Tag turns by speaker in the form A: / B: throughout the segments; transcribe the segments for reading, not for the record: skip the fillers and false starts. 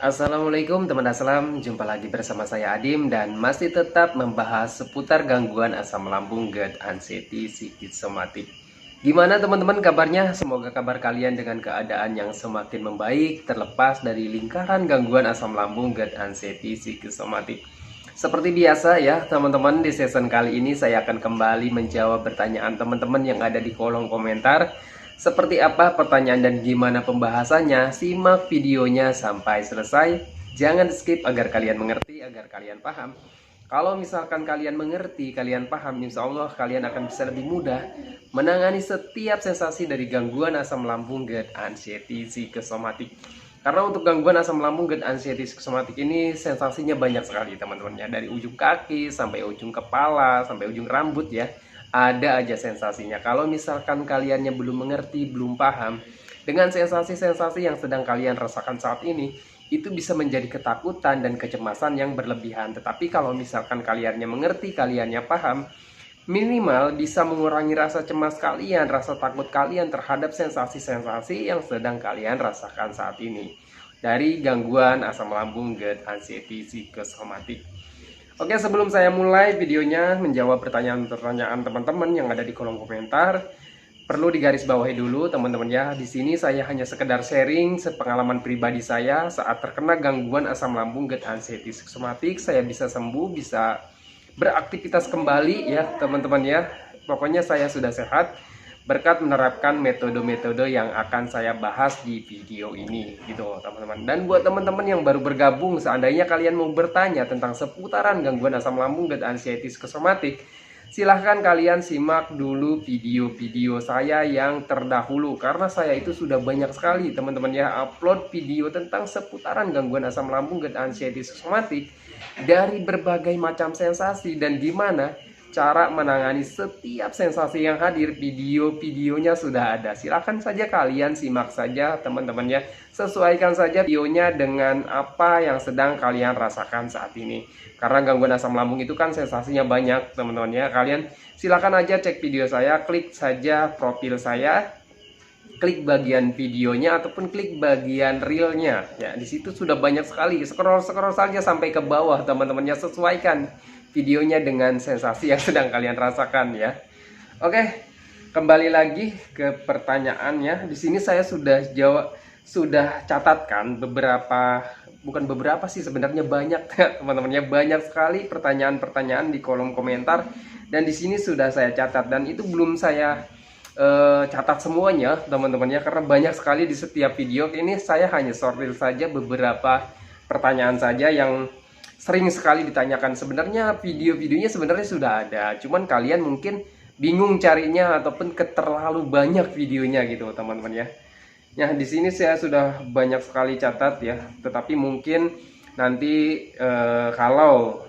A: Assalamualaikum teman aslam, jumpa lagi bersama saya Adim dan masih tetap membahas seputar gangguan asam lambung, GERD, anxiety, psikosomatik. Gimana teman-teman kabarnya? Semoga kabar kalian dengan keadaan yang semakin membaik terlepas dari lingkaran gangguan asam lambung, GERD, anxiety, psikosomatik. Seperti biasa ya teman-teman, di season kali ini saya akan kembali menjawab pertanyaan teman-teman yang ada di kolom komentar. Seperti apa pertanyaan dan gimana pembahasannya? Simak videonya sampai selesai. Jangan skip agar kalian mengerti, agar kalian paham. Kalau misalkan kalian mengerti, kalian paham, insya Allah kalian akan bisa lebih mudah menangani setiap sensasi dari gangguan asam lambung, GERD, anxiety, psikosomatik. Karena untuk gangguan asam lambung, GERD, anxiety, psikosomatik ini sensasinya banyak sekali teman-teman ya. Dari ujung kaki sampai ujung kepala, sampai ujung rambut ya. Ada aja sensasinya. Kalau misalkan kaliannya belum mengerti, belum paham dengan sensasi-sensasi yang sedang kalian rasakan saat ini, itu bisa menjadi ketakutan dan kecemasan yang berlebihan. Tetapi kalau misalkan kaliannya mengerti, kaliannya paham, minimal bisa mengurangi rasa cemas kalian, rasa takut kalian terhadap sensasi-sensasi yang sedang kalian rasakan saat ini dari gangguan asam lambung, GERD, anxiety, psikosomatik. Oke, sebelum saya mulai videonya menjawab pertanyaan-pertanyaan teman-teman yang ada di kolom komentar, perlu digarisbawahi dulu teman-teman ya. Di sini saya hanya sekedar sharing pengalaman pribadi saya saat terkena gangguan asam lambung, GERD, anxiety, psikosomatik. Saya bisa sembuh, bisa beraktivitas kembali ya teman-teman ya. Pokoknya saya sudah sehat berkat menerapkan metode-metode yang akan saya bahas di video ini gitu teman-teman. Dan buat teman-teman yang baru bergabung, seandainya kalian mau bertanya tentang seputaran gangguan asam lambung dan anxiety psikosomatik, silahkan kalian simak dulu video-video saya yang terdahulu, karena saya itu sudah banyak sekali teman-teman ya upload video tentang seputaran gangguan asam lambung dan anxiety psikosomatik dari berbagai macam sensasi dan gimana cara menangani setiap sensasi yang hadir. Video-videonya sudah ada, silahkan saja kalian simak saja teman-teman ya. Sesuaikan saja videonya dengan apa yang sedang kalian rasakan saat ini, karena gangguan asam lambung itu kan sensasinya banyak teman-teman ya. Kalian silahkan aja cek video saya, klik saja profil saya, klik bagian videonya ataupun klik bagian realnya ya. Di situ sudah banyak sekali, scroll saja sampai ke bawah teman-temannya. Sesuaikan videonya dengan sensasi yang sedang kalian rasakan ya. Oke, kembali lagi ke pertanyaannya. Di sini saya sudah catatkan beberapa, bukan beberapa sih sebenarnya, banyak teman-teman ya, banyak sekali pertanyaan-pertanyaan di kolom komentar, dan di sini sudah saya catat, dan itu belum saya catat semuanya teman-teman ya, karena banyak sekali di setiap video ini. Saya hanya sortir saja beberapa pertanyaan saja yang sering sekali ditanyakan. Sebenarnya video-videonya sebenarnya sudah ada, cuman kalian mungkin bingung carinya ataupun terlalu banyak videonya gitu teman-teman ya. Nah, di sini saya sudah banyak sekali catat ya, tetapi mungkin nanti kalau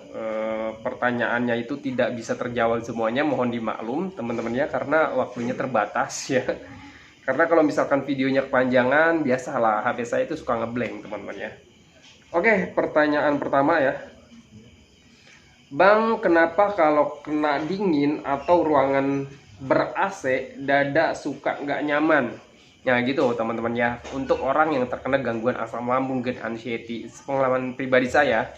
A: pertanyaannya itu tidak bisa terjawab semuanya, mohon dimaklum teman-teman ya, karena waktunya terbatas ya. Karena kalau misalkan videonya kepanjangan, biasalah HP saya itu suka ngeblank teman-teman ya. Oke, pertanyaan pertama ya. Bang, kenapa kalau kena dingin atau ruangan ber-AC, dada suka nggak nyaman? Nah gitu teman-teman ya. Untuk orang yang terkena gangguan asam lambung, GERD, anxiety, pengalaman pribadi saya,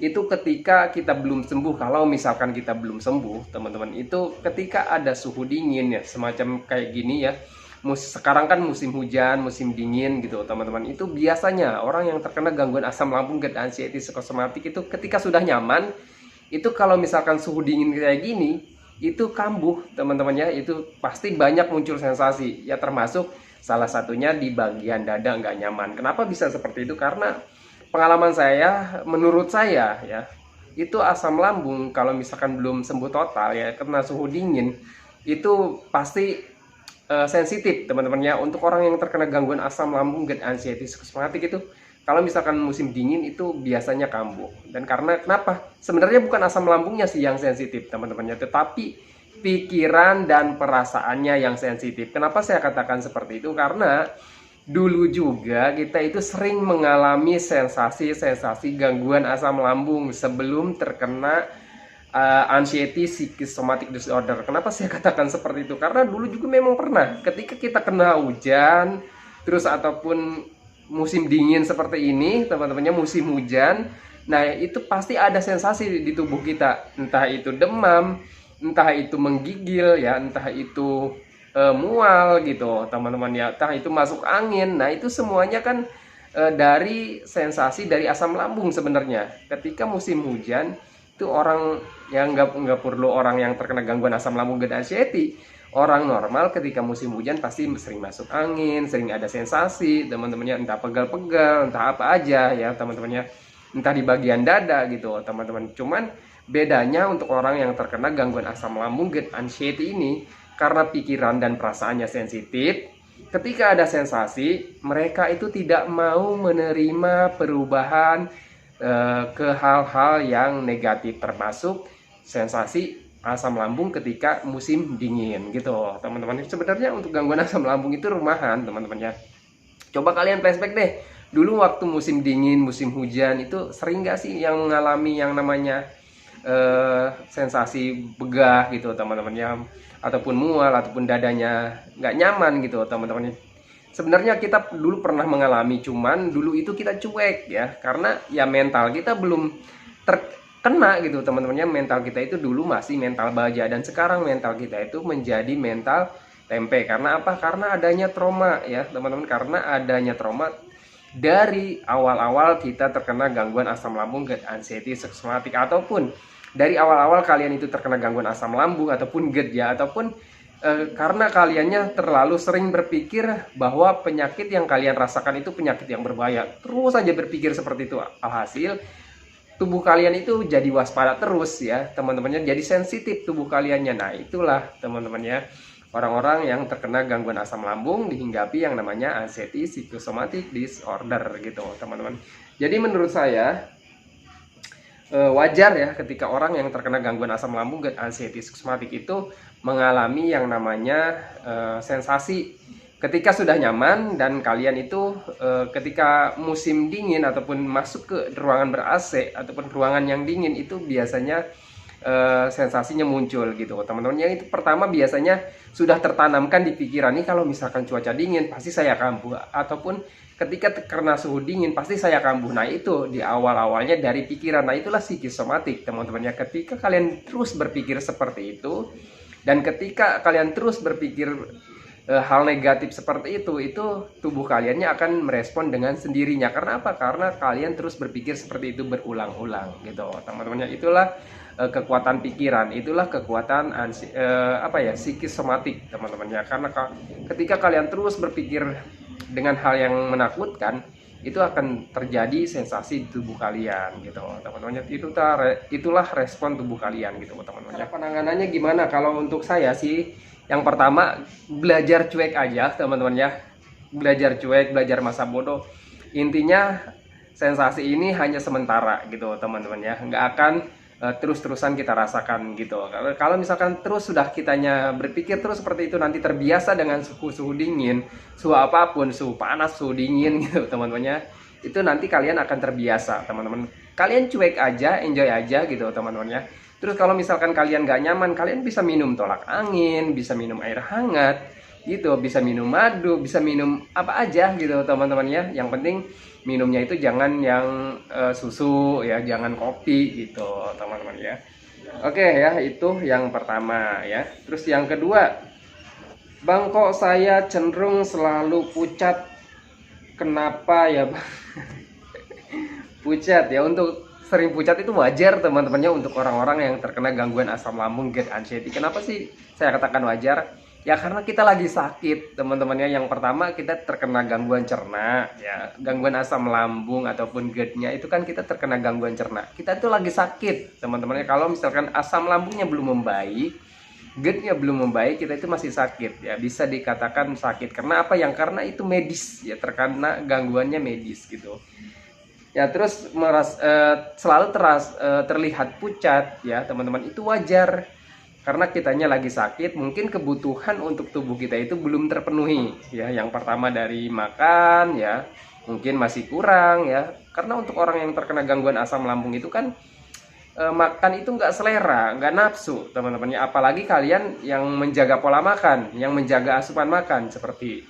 A: itu ketika kita belum sembuh, kalau misalkan kita belum sembuh teman-teman, itu ketika ada suhu dingin ya, semacam kayak gini ya. Sekarang kan musim hujan, musim dingin gitu teman-teman. Itu biasanya orang yang terkena gangguan asam lambung, GERD, anxiety, psikosomatik itu ketika sudah nyaman, itu kalau misalkan suhu dingin kayak gini, itu kambuh teman-teman ya. Itu pasti banyak muncul sensasi ya, termasuk salah satunya di bagian dada nggak nyaman. Kenapa bisa seperti itu? Karena pengalaman saya, menurut saya ya, itu asam lambung kalau misalkan belum sembuh total ya, kena suhu dingin, itu pasti sensitif teman-teman ya. Untuk orang yang terkena gangguan asam lambung, GERD, anxiety, psikosomatik itu kalau misalkan musim dingin itu biasanya kambuh. Dan karena kenapa? Sebenarnya bukan asam lambungnya sih yang sensitif teman-teman ya, tetapi pikiran dan perasaannya yang sensitif. Kenapa saya katakan seperti itu? Karena dulu juga kita itu sering mengalami sensasi-sensasi gangguan asam lambung sebelum terkena anxiety psychosomatic disorder. Kenapa saya katakan seperti itu? Karena dulu juga memang pernah ketika kita kena hujan terus ataupun musim dingin seperti ini, teman-temannya musim hujan, nah itu pasti ada sensasi di tubuh kita, entah itu demam, entah itu menggigil ya, entah itu mual gitu teman-teman ya, entah itu masuk angin. Nah itu semuanya kan dari sensasi dari asam lambung sebenarnya. Ketika musim hujan itu orang yang nggak perlu orang yang terkena gangguan asam lambung GERD anxiety, orang normal ketika musim hujan pasti sering masuk angin, sering ada sensasi teman-temannya, entah pegal-pegal, entah apa aja ya teman-temannya, entah di bagian dada gitu teman-teman. Cuman bedanya untuk orang yang terkena gangguan asam lambung GERD anxiety ini, karena pikiran dan perasaannya sensitif, ketika ada sensasi mereka itu tidak mau menerima perubahan ke hal-hal yang negatif, termasuk sensasi asam lambung ketika musim dingin gitu teman-teman. Sebenarnya untuk gangguan asam lambung itu rumahan teman-teman ya. Coba kalian flashback deh, dulu waktu musim dingin, musim hujan itu sering gak sih yang mengalami yang namanya sensasi begah gitu teman-teman ya, ataupun mual, ataupun dadanya nggak nyaman gitu teman-teman. Sebenarnya kita dulu pernah mengalami, cuman dulu itu kita cuek ya, karena ya mental kita belum terkena gitu teman-temannya. Mental kita itu dulu masih mental baja, dan sekarang mental kita itu menjadi mental tempe. Karena apa? Karena adanya trauma ya teman-teman, karena adanya trauma dari awal-awal kita terkena gangguan asam lambung GERD anxiety psychosomatic, ataupun dari awal-awal kalian itu terkena gangguan asam lambung ataupun GERD ya, ataupun karena kaliannya terlalu sering berpikir bahwa penyakit yang kalian rasakan itu penyakit yang berbahaya, terus saja berpikir seperti itu. Alhasil tubuh kalian itu jadi waspada terus ya teman-temannya, jadi sensitif tubuh kaliannya. Nah itulah teman-temannya, orang-orang yang terkena gangguan asam lambung dihinggapi yang namanya anxiety psychosomatic disorder gitu teman-teman. Jadi menurut saya wajar ya ketika orang yang terkena gangguan asam lambung GERD anxiety psychosomatic itu mengalami yang namanya sensasi ketika sudah nyaman, dan kalian itu ketika musim dingin ataupun masuk ke ruangan ber-AC ataupun ruangan yang dingin itu biasanya sensasinya muncul gitu teman-teman. Yang itu pertama biasanya sudah tertanamkan di pikiran, nih kalau misalkan cuaca dingin pasti saya kambuh, ataupun ketika terkena suhu dingin pasti saya kambuh. Nah itu di awal-awalnya dari pikiran. Nah itulah psikosomatik teman-teman ya. Ketika kalian terus berpikir seperti itu, dan ketika kalian terus berpikir hal negatif seperti itu tubuh kaliannya akan merespon dengan sendirinya. Karena apa? Karena kalian terus berpikir seperti itu berulang-ulang gitu teman-temannya. Itulah kekuatan pikiran, itulah kekuatan psikosomatik teman-temannya. Karena ketika kalian terus berpikir dengan hal yang menakutkan, itu akan terjadi sensasi di tubuh kalian gitu teman-teman. Itulah respon tubuh kalian gitu teman-teman. Penanganannya gimana? Kalau untuk saya sih, yang pertama belajar cuek aja teman-teman ya. Belajar cuek, belajar masa bodoh. Intinya sensasi ini hanya sementara gitu teman-teman ya, nggak akan terus-terusan kita rasakan gitu. Kalau misalkan terus sudah kitanya berpikir terus seperti itu, nanti terbiasa dengan suhu dingin, suhu apapun, suhu panas, suhu dingin gitu teman-temannya, itu nanti kalian akan terbiasa teman-teman. Kalian cuek aja, enjoy aja gitu teman-temannya. Terus kalau misalkan kalian gak nyaman, kalian bisa minum tolak angin, bisa minum air hangat gitu, bisa minum madu, bisa minum apa aja gitu teman-teman ya. Yang penting minumnya itu jangan yang susu ya, jangan kopi gitu teman-teman ya. Oke ya, itu yang pertama ya. Terus yang kedua, bang kok saya cenderung selalu pucat, kenapa ya bang? Pucat ya, untuk sering pucat itu wajar teman-temannya untuk orang-orang yang terkena gangguan asam lambung GERD anxiety. Kenapa sih saya katakan wajar? Ya karena kita lagi sakit teman-temannya. Yang pertama kita terkena gangguan cerna ya, gangguan asam lambung ataupun GERD-nya itu kan kita terkena gangguan cerna. Kita itu lagi sakit teman-temannya. Kalau misalkan asam lambungnya belum membaik, GERD-nya belum membaik, kita itu masih sakit ya, bisa dikatakan sakit. Karena apa? Yang karena itu medis ya, terkena gangguannya medis gitu. Ya terus selalu terlihat pucat ya teman-teman, itu wajar. Karena kitanya lagi sakit, mungkin kebutuhan untuk tubuh kita itu belum terpenuhi ya. Yang pertama dari makan ya, mungkin masih kurang ya. Karena untuk orang yang terkena gangguan asam lambung itu kan makan itu nggak selera, nggak nafsu teman-temannya. Apalagi kalian yang menjaga pola makan, yang menjaga asupan makan, seperti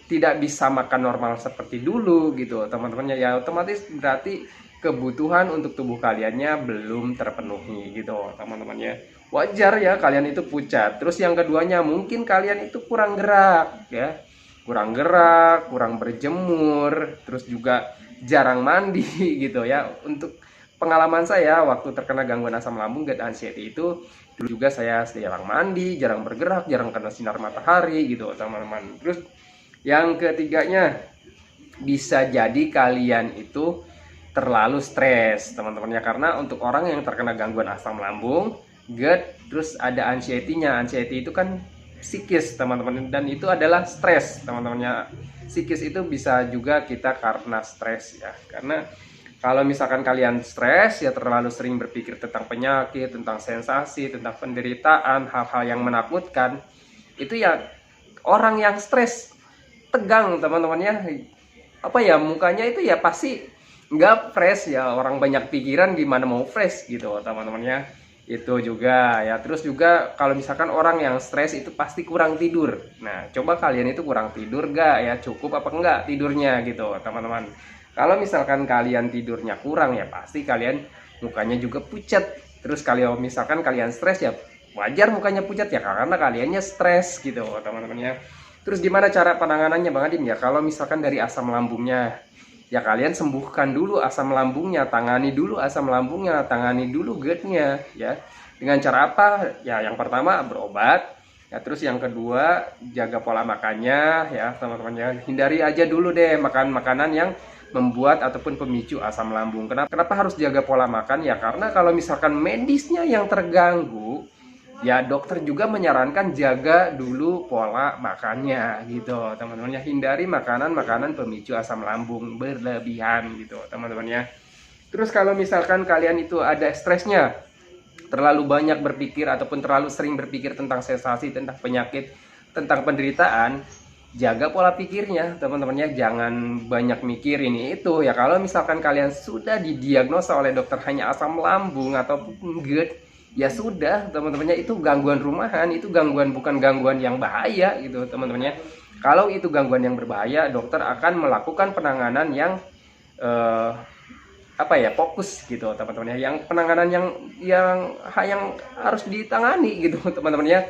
A: tidak bisa makan normal seperti dulu gitu teman-temannya, ya otomatis berarti kebutuhan untuk tubuh kaliannya belum terpenuhi gitu teman-temannya. Wajar ya kalian itu pucat. Terus yang keduanya mungkin kalian itu kurang gerak ya, kurang berjemur, terus juga jarang mandi gitu ya. Untuk pengalaman saya waktu terkena gangguan asam lambung GERD anxiety itu, dulu juga saya jarang mandi, jarang bergerak, jarang kena sinar matahari gitu teman-teman. Terus yang ketiganya, bisa jadi kalian itu terlalu stres teman-teman ya, karena untuk orang yang terkena gangguan asam lambung GERD terus ada anxiety-nya. Anxiety itu kan psikis teman-teman, dan itu adalah stres teman-temannya. Psikis itu bisa juga kita karena stres ya, karena kalau misalkan kalian stres ya, terlalu sering berpikir tentang penyakit, tentang sensasi, tentang penderitaan, hal-hal yang menakutkan, itu ya orang yang stres tegang teman-temannya, apa ya, mukanya itu ya pasti nggak fresh ya, orang banyak pikiran gimana mau fresh gitu teman-temannya. Itu juga ya. Terus juga kalau misalkan orang yang stres itu pasti kurang tidur. Nah coba kalian itu kurang tidur nggak ya, cukup apa enggak tidurnya gitu teman-teman. Kalau misalkan kalian tidurnya kurang ya pasti kalian mukanya juga pucat. Terus kalau misalkan kalian stres ya wajar mukanya pucat ya, karena kaliannya stres gitu teman-temannya. Terus gimana cara penanganannya Bang Adim ya? Kalau misalkan dari asam lambungnya, ya kalian sembuhkan dulu asam lambungnya, tangani dulu asam lambungnya, tangani dulu GERD-nya ya. Dengan cara apa? Ya yang pertama berobat. Ya terus yang kedua jaga pola makannya ya teman-teman ya. Hindari aja dulu deh makan makanan yang membuat ataupun pemicu asam lambung. Kenapa harus jaga pola makan? Ya karena kalau misalkan medisnya yang terganggu, ya dokter juga menyarankan jaga dulu pola makannya gitu teman-teman ya. Hindari makanan-makanan pemicu asam lambung berlebihan gitu teman-teman ya. Terus kalau misalkan kalian itu ada stresnya, terlalu banyak berpikir ataupun terlalu sering berpikir tentang sensasi, tentang penyakit, tentang penderitaan, jaga pola pikirnya teman-teman ya. Jangan banyak mikir ini itu ya. Kalau misalkan kalian sudah didiagnosa oleh dokter hanya asam lambung ataupun GERD, ya sudah teman-temannya, itu gangguan rumahan, itu gangguan, bukan gangguan yang bahaya gitu teman-temannya. Kalau itu gangguan yang berbahaya, dokter akan melakukan penanganan yang apa ya, fokus gitu teman-teman ya, yang penanganan yang harus ditangani gitu teman-teman ya.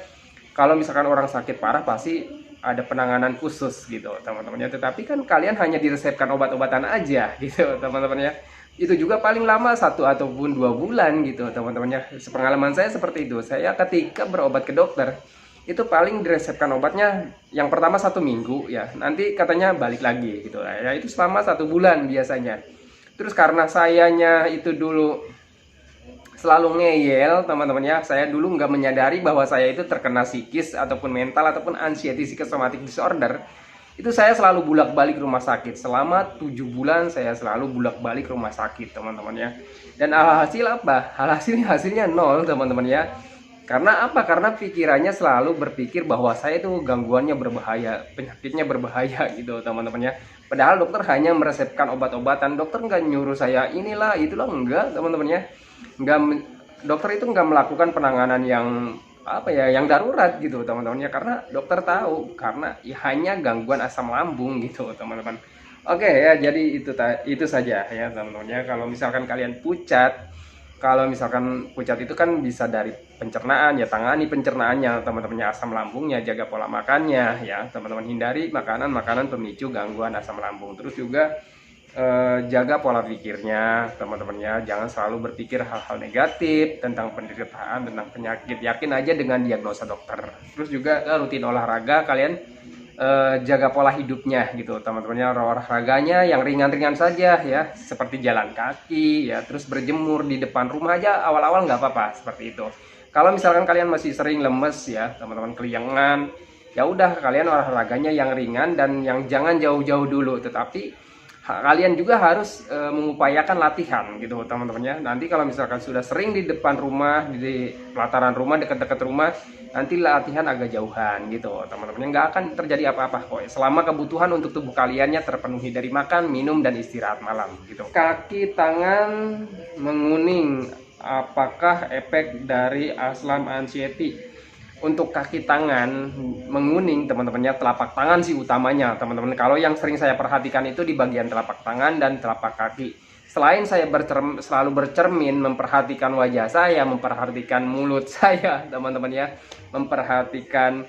A: Kalau misalkan orang sakit parah pasti ada penanganan khusus gitu teman-teman ya, tetapi kan kalian hanya diresepkan obat-obatan aja gitu teman-teman ya. Itu juga paling lama 1 ataupun 2 bulan gitu teman-teman ya. Sepengalaman saya seperti itu. Saya ketika berobat ke dokter itu paling diresepkan obatnya yang pertama 1 minggu ya, nanti katanya balik lagi gitu ya. Itu selama 1 bulan biasanya. Terus karena sayanya itu dulu selalu ngeyel teman-teman ya, saya dulu nggak menyadari bahwa saya itu terkena psikis ataupun mental ataupun anxiety psychosomatic disorder. Itu saya selalu bolak-balik rumah sakit. Selama 7 bulan saya selalu bolak-balik rumah sakit teman-teman ya. Dan alhasil apa? Hasilnya nol teman-teman ya. Karena apa? Karena pikirannya selalu berpikir bahwa saya itu gangguannya berbahaya, penyakitnya berbahaya gitu teman-teman ya. Padahal dokter hanya meresepkan obat-obatan, dokter nggak nyuruh saya inilah itulah, enggak teman-teman ya. Nggak, dokter itu nggak melakukan penanganan yang apa ya, yang darurat gitu teman-teman ya, karena dokter tahu karena ya hanya gangguan asam lambung gitu teman-teman. Oke ya, jadi itu saja ya teman-teman ya. Kalau misalkan kalian pucat, kalau misalkan pucat itu kan bisa dari pencernaan ya, tangani pencernaannya teman-temannya, asam lambungnya, jaga pola makannya ya teman-teman. Hindari makanan-makanan pemicu gangguan asam lambung. Terus juga jaga pola pikirnya teman-teman ya. Jangan selalu berpikir hal-hal negatif tentang penderitaan, tentang penyakit. Yakin aja dengan diagnosa dokter. Terus juga rutin olahraga, kalian jaga pola hidupnya gitu teman-temannya. Olahraganya yang ringan-ringan saja ya, seperti jalan kaki ya, terus berjemur di depan rumah aja awal-awal nggak apa-apa seperti itu. Kalau misalkan kalian masih sering lemes ya teman-teman, keliangan, ya udah kalian olahraganya yang ringan dan yang jangan jauh-jauh dulu, tetapi kalian juga harus mengupayakan latihan gitu teman-teman ya. Nanti kalau misalkan sudah sering di depan rumah, di pelataran rumah, dekat-dekat rumah, nanti latihan agak jauhan gitu teman-teman. Nggak akan terjadi apa-apa kok, selama kebutuhan untuk tubuh kaliannya terpenuhi dari makan, minum, dan istirahat malam gitu. Kaki tangan menguning, apakah efek dari asam anxiety? Untuk kaki tangan menguning teman-temannya, telapak tangan sih utamanya teman-teman. Kalau yang sering saya perhatikan itu di bagian telapak tangan dan telapak kaki. Selain saya selalu bercermin, memperhatikan wajah saya, memperhatikan mulut saya teman-teman ya, memperhatikan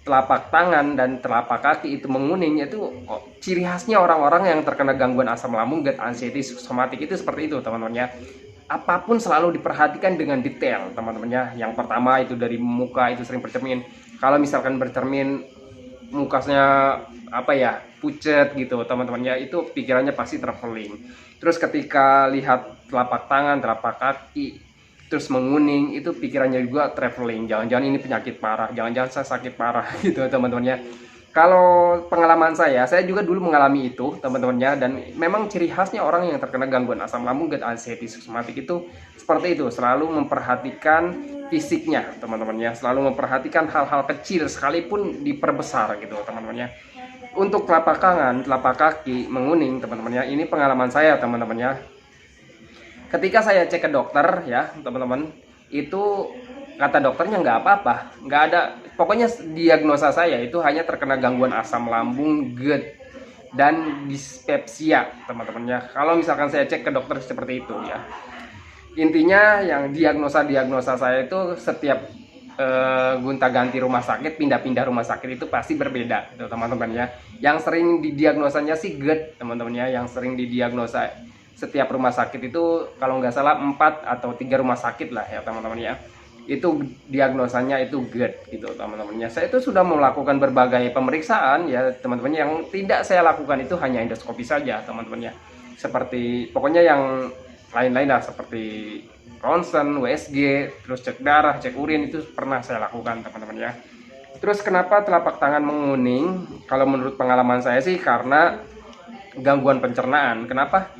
A: telapak tangan dan telapak kaki itu menguning, itu ciri khasnya orang-orang yang terkena gangguan asam lambung, GERD, anxiety, psikosomatik itu seperti itu teman-teman ya. Apapun selalu diperhatikan dengan detail teman-teman ya. Yang pertama itu dari muka itu sering bercermin. Kalau misalkan bercermin mukanya apa ya, pucet gitu teman-teman ya, itu pikirannya pasti traveling. Terus ketika lihat telapak tangan, telapak kaki terus menguning, itu pikirannya juga traveling, jangan-jangan ini penyakit parah, jangan-jangan saya sakit parah gitu teman-teman ya. Kalau pengalaman saya juga dulu mengalami itu teman-temannya, dan memang ciri khasnya orang yang terkena gangguan asam lambung, GERD, anxiety, psikosomatik itu seperti itu, selalu memperhatikan fisiknya teman-temannya, selalu memperhatikan hal-hal kecil sekalipun diperbesar gitu teman-temannya. Untuk telapak tangan, telapak kaki menguning teman-temannya, ini pengalaman saya teman-temannya. Ketika saya cek ke dokter ya teman-teman, itu kata dokternya nggak apa-apa, nggak ada, pokoknya diagnosa saya itu hanya terkena gangguan asam lambung, GERD, dan dispepsia teman-temannya. Kalau misalkan saya cek ke dokter seperti itu ya, intinya yang diagnosa saya itu setiap gonta-ganti rumah sakit, pindah-pindah rumah sakit itu pasti berbeda teman-teman ya. Yang sering didiagnosanya sih GERD teman-teman ya, yang sering didiagnosa setiap rumah sakit itu kalau nggak salah 4 atau 3 rumah sakit lah ya teman-teman ya, itu diagnosanya itu GERD gitu teman-temannya. Saya itu sudah melakukan berbagai pemeriksaan ya teman-teman, yang tidak saya lakukan itu hanya endoskopi saja teman-temannya, seperti pokoknya yang lain-lain lah, seperti ronsen, USG, terus cek darah, cek urin, itu pernah saya lakukan teman-teman ya. Terus kenapa telapak tangan menguning? Kalau menurut pengalaman saya sih karena gangguan pencernaan. Kenapa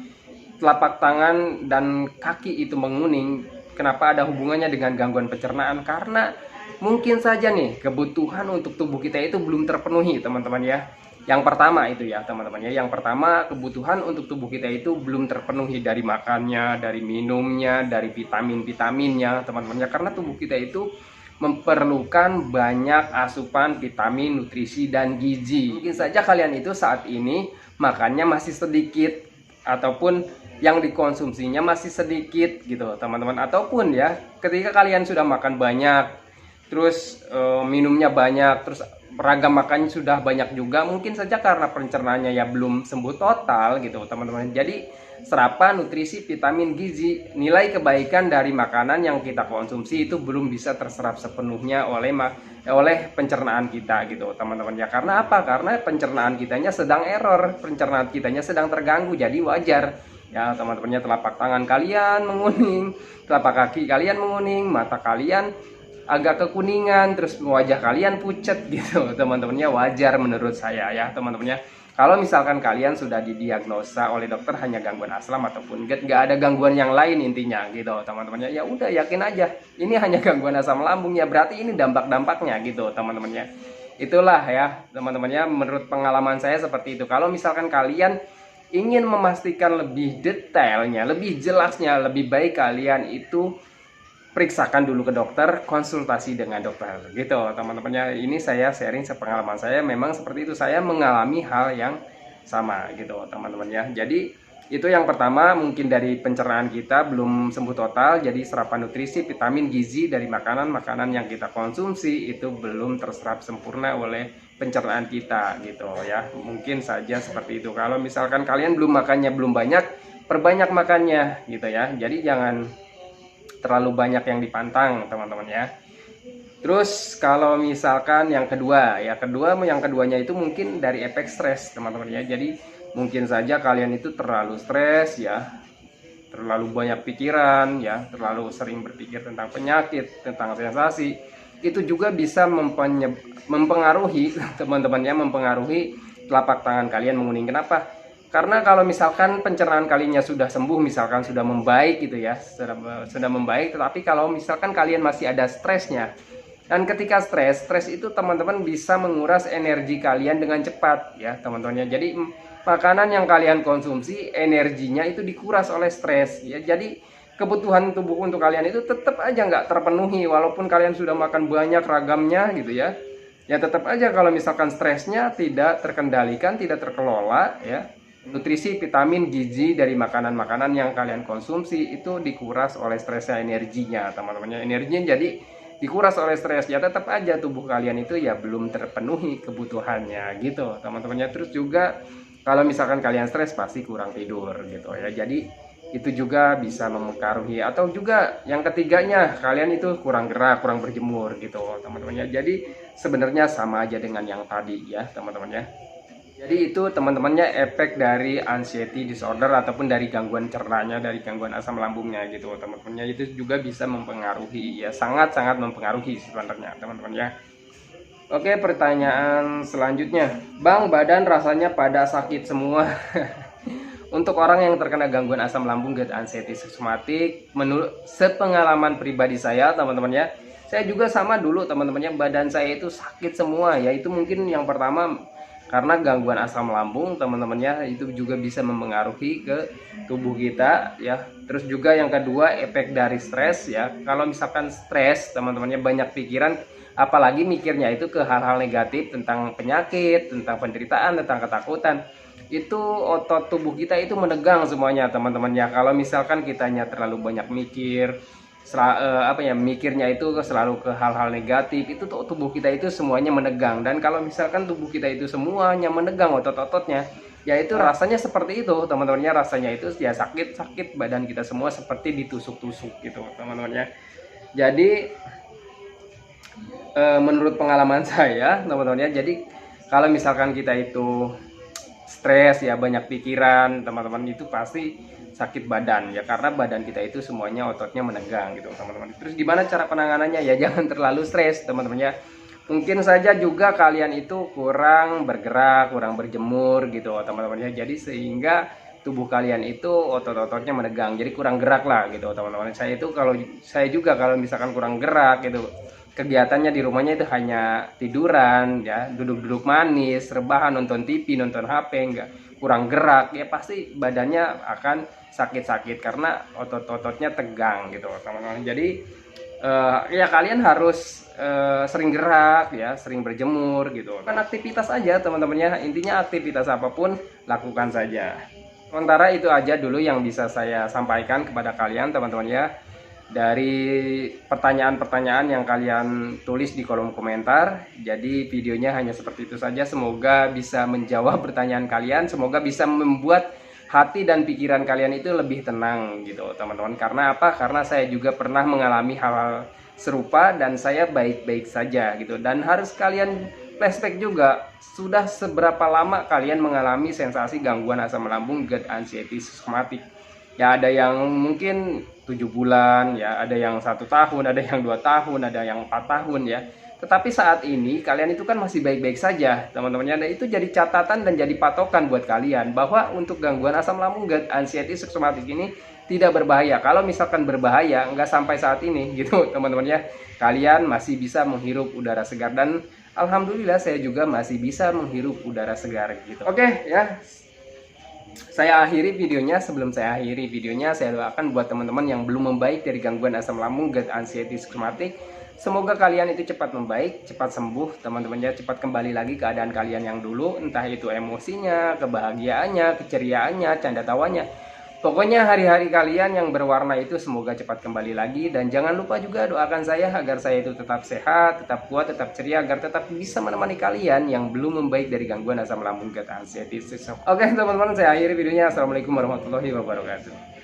A: telapak tangan dan kaki itu menguning? Kenapa ada hubungannya dengan gangguan pencernaan? Karena mungkin saja nih kebutuhan untuk tubuh kita itu belum terpenuhi teman-teman ya. Yang pertama itu ya teman-teman ya, yang pertama kebutuhan untuk tubuh kita itu belum terpenuhi, dari makannya, dari minumnya, dari vitamin-vitaminnya teman-teman ya. Karena tubuh kita itu memerlukan banyak asupan vitamin, nutrisi, dan gizi. Mungkin saja kalian itu saat ini makannya masih sedikit, ataupun yang dikonsumsinya masih sedikit gitu teman-teman, ataupun ya ketika kalian sudah makan banyak, terus minumnya banyak, terus ragam makannya sudah banyak juga, mungkin saja karena pencernaannya ya belum sembuh total gitu teman-teman. Jadi serapan nutrisi, vitamin, gizi, nilai kebaikan dari makanan yang kita konsumsi itu belum bisa terserap sepenuhnya oleh pencernaan kita gitu teman-teman ya. Karena apa? Karena pencernaan kitanya sedang error, pencernaan kitanya sedang terganggu. Jadi wajar ya teman-temannya, telapak tangan kalian menguning, telapak kaki kalian menguning, mata kalian agak kekuningan, terus wajah kalian pucat gitu teman-temannya, wajar menurut saya ya teman-temannya. Kalau misalkan kalian sudah didiagnosa oleh dokter hanya gangguan asam ataupun GERD, nggak ada gangguan yang lain intinya gitu teman-temannya, ya udah yakin aja ini hanya gangguan asam lambung, ya berarti ini dampak-dampaknya gitu teman-temannya. Itulah ya teman-temannya, menurut pengalaman saya seperti itu. Kalau misalkan kalian ingin memastikan lebih detailnya, lebih jelasnya, lebih baik kalian itu periksakan dulu ke dokter, konsultasi dengan dokter gitu teman-temannya. Ini saya sharing sepengalaman saya, memang seperti itu, saya mengalami hal yang sama gitu teman-temannya. Jadi itu yang pertama, mungkin dari pencernaan kita belum sembuh total, jadi serapan nutrisi, vitamin, gizi dari makanan-makanan yang kita konsumsi itu belum terserap sempurna oleh pencernaan kita gitu ya. Mungkin saja seperti itu. Kalau misalkan kalian belum makannya belum banyak, perbanyak makannya gitu ya. Jadi jangan terlalu banyak yang dipantang teman-teman ya. Terus kalau misalkan yang keduanya itu mungkin dari efek stres teman-teman ya. Jadi mungkin saja kalian itu terlalu stres ya, terlalu banyak pikiran ya, terlalu sering berpikir tentang penyakit, tentang sensasi, itu juga bisa mempengaruhi teman-teman ya, mempengaruhi telapak tangan kalian menguning. Kenapa? Karena kalau misalkan pencernaan kalinya sudah sembuh, misalkan sudah membaik gitu ya, sudah membaik, tetapi kalau misalkan kalian masih ada stresnya, dan ketika stres itu teman-teman bisa menguras energi kalian dengan cepat ya teman-teman ya. Jadi makanan yang kalian konsumsi energinya itu dikuras oleh stres ya. Jadi kebutuhan tubuh untuk kalian itu tetap aja nggak terpenuhi, walaupun kalian sudah makan banyak ragamnya gitu ya. Ya tetap aja kalau misalkan stresnya tidak terkendalikan, tidak terkelola ya, nutrisi, vitamin, gizi dari makanan-makanan yang kalian konsumsi itu dikuras oleh stresnya, energinya teman-teman ya. Energinya jadi dikuras oleh stres, ya tetap aja tubuh kalian itu ya belum terpenuhi kebutuhannya gitu teman-teman ya. Terus juga kalau misalkan kalian stres pasti kurang tidur gitu ya, jadi itu juga bisa mempengaruhi. Atau juga yang ketiganya, kalian itu kurang gerak, kurang berjemur gitu teman-teman ya. Jadi sebenarnya sama aja dengan yang tadi ya teman-teman ya. Jadi itu teman-temannya efek dari anxiety disorder ataupun dari gangguan cernanya, dari gangguan asam lambungnya gitu teman-temannya. Itu juga bisa mempengaruhi ya, sangat-sangat mempengaruhi sebenarnya teman-teman ya. Oke, pertanyaan selanjutnya, Bang, badan rasanya pada sakit semua. Untuk orang yang terkena gangguan asam lambung, GERD, anxiety psikosomatik, menurut sepengalaman pribadi saya teman-teman ya, saya juga sama dulu teman-temannya, badan saya itu sakit semua ya. Itu mungkin yang pertama karena gangguan asam lambung teman-temannya, itu juga bisa mempengaruhi ke tubuh kita ya. Terus juga yang kedua efek dari stres ya. Kalau misalkan stres teman-temannya, banyak pikiran, apalagi mikirnya itu ke hal-hal negatif tentang penyakit, tentang penderitaan, tentang ketakutan, itu otot tubuh kita itu menegang semuanya teman-teman ya. Kalau misalkan kitanya terlalu banyak mikir, mikirnya itu selalu ke hal-hal negatif, itu tubuh kita itu semuanya menegang. Dan kalau misalkan tubuh kita itu semuanya menegang otot-ototnya, ya itu rasanya seperti itu teman-temannya, rasanya itu ya sakit-sakit badan kita semua seperti ditusuk-tusuk gitu teman-temannya. Jadi menurut pengalaman saya teman-teman ya, jadi kalau misalkan kita itu stres ya, banyak pikiran teman-teman, itu pasti sakit badan ya, karena badan kita itu semuanya ototnya menegang gitu teman-teman. Terus gimana cara penanganannya ya? Jangan terlalu stres teman-teman ya. Mungkin saja juga kalian itu kurang bergerak, kurang berjemur gitu teman-teman ya, jadi sehingga tubuh kalian itu otot-ototnya menegang, jadi kurang gerak lah gitu teman-teman. Saya juga kalau misalkan kurang gerak gitu, kegiatannya di rumahnya itu hanya tiduran ya, duduk-duduk manis, rebahan, nonton TV, nonton HP, enggak, kurang gerak ya, pasti badannya akan sakit-sakit karena otot-ototnya tegang gitu teman-teman. Jadi ya kalian harus sering gerak ya, sering berjemur gitu kan, aktivitas aja teman-teman ya. Intinya aktivitas apapun lakukan saja. Sementara itu aja dulu yang bisa saya sampaikan kepada kalian teman-teman ya, dari pertanyaan-pertanyaan yang kalian tulis di kolom komentar. Jadi videonya hanya seperti itu saja. Semoga bisa menjawab pertanyaan kalian, semoga bisa membuat hati dan pikiran kalian itu lebih tenang gitu teman-teman. Karena apa? Karena saya juga pernah mengalami hal-hal serupa dan saya baik-baik saja gitu. Dan harus kalian flashback juga, sudah seberapa lama kalian mengalami sensasi gangguan asam lambung, GERD, anxiety psikosomatik. Ya ada yang mungkin 7 bulan ya, ada yang 1 tahun, ada yang 2 tahun, ada yang 4 tahun ya. Tetapi saat ini kalian itu kan masih baik-baik saja teman-teman ya. Dan itu jadi catatan dan jadi patokan buat kalian bahwa untuk gangguan asam lambung, GERD, anxiety psikosomatik ini tidak berbahaya. Kalau misalkan berbahaya, nggak sampai saat ini gitu teman-teman ya. Kalian masih bisa menghirup udara segar, dan alhamdulillah saya juga masih bisa menghirup udara segar gitu. Oke ya, saya akhiri videonya. Sebelum saya akhiri videonya, saya doakan buat teman-teman yang belum membaik dari gangguan asam lambung, GERD, anxiety psikosomatik, semoga kalian itu cepat membaik, cepat sembuh teman-teman ya, cepat kembali lagi keadaan kalian yang dulu, entah itu emosinya, kebahagiaannya, keceriaannya, canda tawanya. Pokoknya hari-hari kalian yang berwarna itu semoga cepat kembali lagi. Dan jangan lupa juga doakan saya agar saya itu tetap sehat, tetap kuat, tetap ceria, agar tetap bisa menemani kalian yang belum membaik dari gangguan asam lambung, GERD, anxiety psikosomatik. Oke teman-teman, saya akhiri videonya. Assalamualaikum warahmatullahi wabarakatuh.